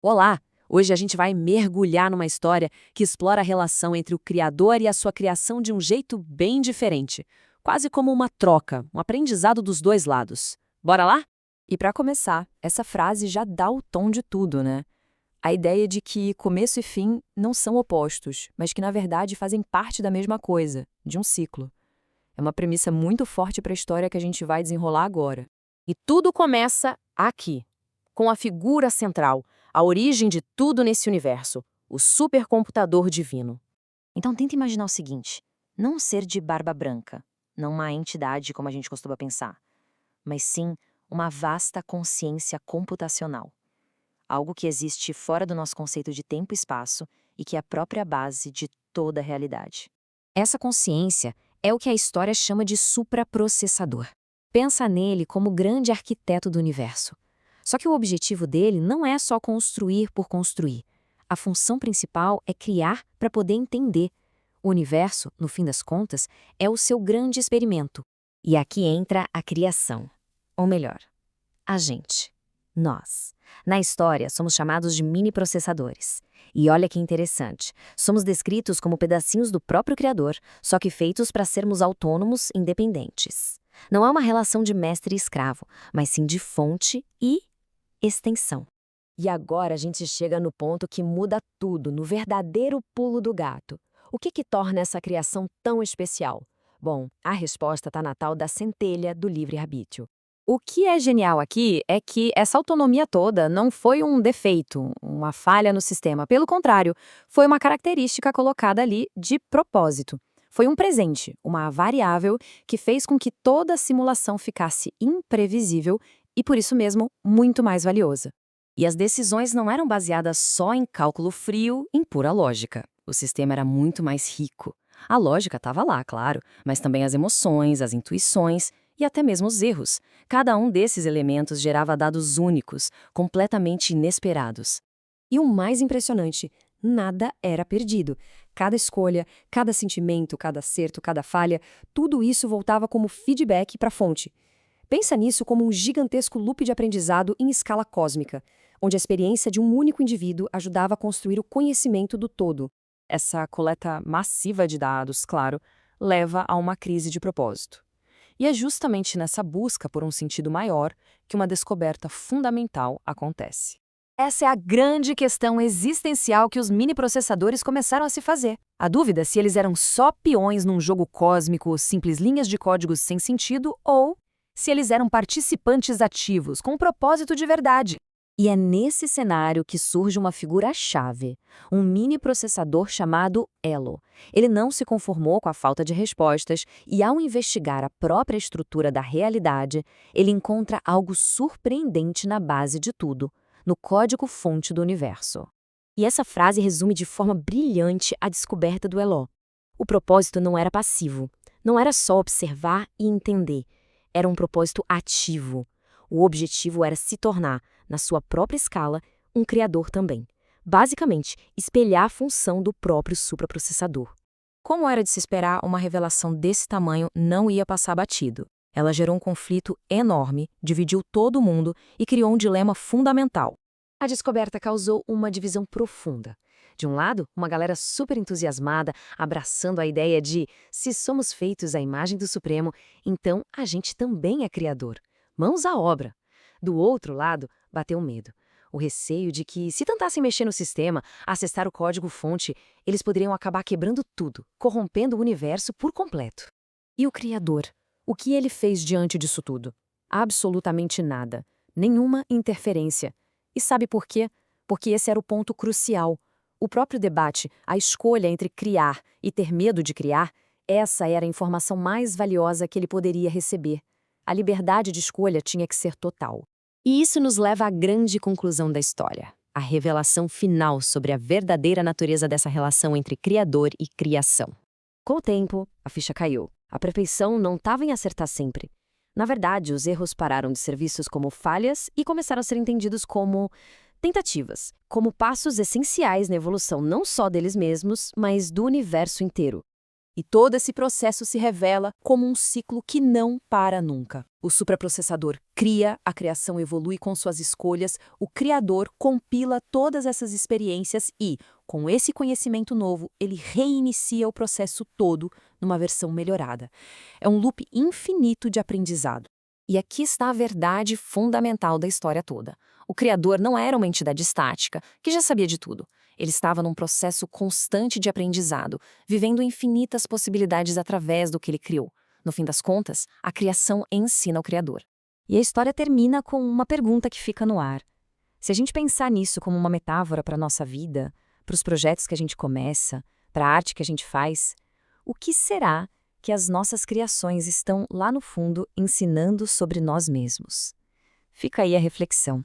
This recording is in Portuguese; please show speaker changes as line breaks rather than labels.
Olá! Hoje a gente vai mergulhar numa história que explora a relação entre o criador e a sua criação de um jeito bem diferente. Quase como uma troca, um aprendizado dos dois lados. Bora lá?
E para começar, essa frase já dá o tom de tudo, né? A ideia de que começo e fim não são opostos, mas que na verdade fazem parte da mesma coisa, de um ciclo. É uma premissa muito forte para a história que a gente vai desenrolar agora.
E tudo começa aqui, com a figura central, a origem de tudo nesse universo, o supercomputador divino.
Então tenta imaginar o seguinte: não um ser de barba branca, não uma entidade como a gente costuma pensar, mas sim uma vasta consciência computacional. Algo que existe fora do nosso conceito de tempo e espaço e que é a própria base de toda a realidade.
Essa consciência é o que a história chama de supraprocessador. Pensa nele como o grande arquiteto do universo. Só que o objetivo dele não é só construir por construir. A função principal é criar para poder entender. O universo, no fim das contas, é o seu grande experimento. E aqui entra a criação. Ou melhor, a gente. Nós. Na história, somos chamados de mini-processadores. E olha que interessante, somos descritos como pedacinhos do próprio Criador, só que feitos para sermos autônomos, independentes. Não é uma relação de mestre e escravo, mas sim de fonte e extensão.
E agora a gente chega no ponto que muda tudo, no verdadeiro pulo do gato. O que torna essa criação tão especial? Bom, a resposta está na tal da centelha do livre-arbítrio.
O que é genial aqui é que essa autonomia toda não foi um defeito, uma falha no sistema. Pelo contrário, foi uma característica colocada ali de propósito. Foi um presente, uma variável que fez com que toda a simulação ficasse imprevisível e, por isso mesmo, muito mais valiosa. E as decisões não eram baseadas só em cálculo frio, em pura lógica. O sistema era muito mais rico. A lógica estava lá, claro, mas também as emoções, as intuições e até mesmo os erros. Cada um desses elementos gerava dados únicos, completamente inesperados.
E o mais impressionante, nada era perdido. Cada escolha, cada sentimento, cada acerto, cada falha, tudo isso voltava como feedback para a fonte. Pensa nisso como um gigantesco loop de aprendizado em escala cósmica, onde a experiência de um único indivíduo ajudava a construir o conhecimento do todo.
Essa coleta massiva de dados, claro, leva a uma crise de propósito. E é justamente nessa busca por um sentido maior que uma descoberta fundamental acontece. Essa é a grande questão existencial que os miniprocessadores começaram a se fazer. A dúvida se eles eram só peões num jogo cósmico, simples linhas de códigos sem sentido, ou se eles eram participantes ativos, com um propósito de verdade.
E é nesse cenário que surge uma figura-chave, um mini-processador chamado Elo. Ele não se conformou com a falta de respostas e, ao investigar a própria estrutura da realidade, ele encontra algo surpreendente na base de tudo, no código-fonte do universo. E essa frase resume de forma brilhante a descoberta do Elo. O propósito não era passivo, não era só observar e entender, era um propósito ativo. O objetivo era se tornar, na sua própria escala, um criador também. Basicamente, espelhar a função do próprio supraprocessador. Como era de se esperar, uma revelação desse tamanho não ia passar batido. Ela gerou um conflito enorme, dividiu todo mundo e criou um dilema fundamental. A descoberta causou uma divisão profunda. De um lado, uma galera super entusiasmada, abraçando a ideia de se somos feitos à imagem do Supremo, então a gente também é criador. Mãos à obra. Do outro lado, bateu o medo. O receio de que, se tentassem mexer no sistema, acessar o código-fonte, eles poderiam acabar quebrando tudo, corrompendo o universo por completo. E o Criador? O que ele fez diante disso tudo? Absolutamente nada. Nenhuma interferência. E sabe por quê? Porque esse era o ponto crucial. O próprio debate, a escolha entre criar e ter medo de criar, essa era a informação mais valiosa que ele poderia receber. A liberdade de escolha tinha que ser total. E isso nos leva à grande conclusão da história, a revelação final sobre a verdadeira natureza dessa relação entre criador e criação. Com o tempo, a ficha caiu. A perfeição não estava em acertar sempre. Na verdade, os erros pararam de ser vistos como falhas e começaram a ser entendidos como tentativas, como passos essenciais na evolução não só deles mesmos, mas do universo inteiro.
E todo esse processo se revela como um ciclo que não para nunca. O supraprocessador cria, a criação evolui com suas escolhas, o criador compila todas essas experiências e, com esse conhecimento novo, ele reinicia o processo todo numa versão melhorada. É um loop infinito de aprendizado.
E aqui está a verdade fundamental da história toda. O criador não era uma entidade estática, que já sabia de tudo. Ele estava num processo constante de aprendizado, vivendo infinitas possibilidades através do que ele criou. No fim das contas, a criação ensina o criador.
E a história termina com uma pergunta que fica no ar. Se a gente pensar nisso como uma metáfora para a nossa vida, para os projetos que a gente começa, para a arte que a gente faz, o que será que as nossas criações estão lá no fundo ensinando sobre nós mesmos? Fica aí a reflexão.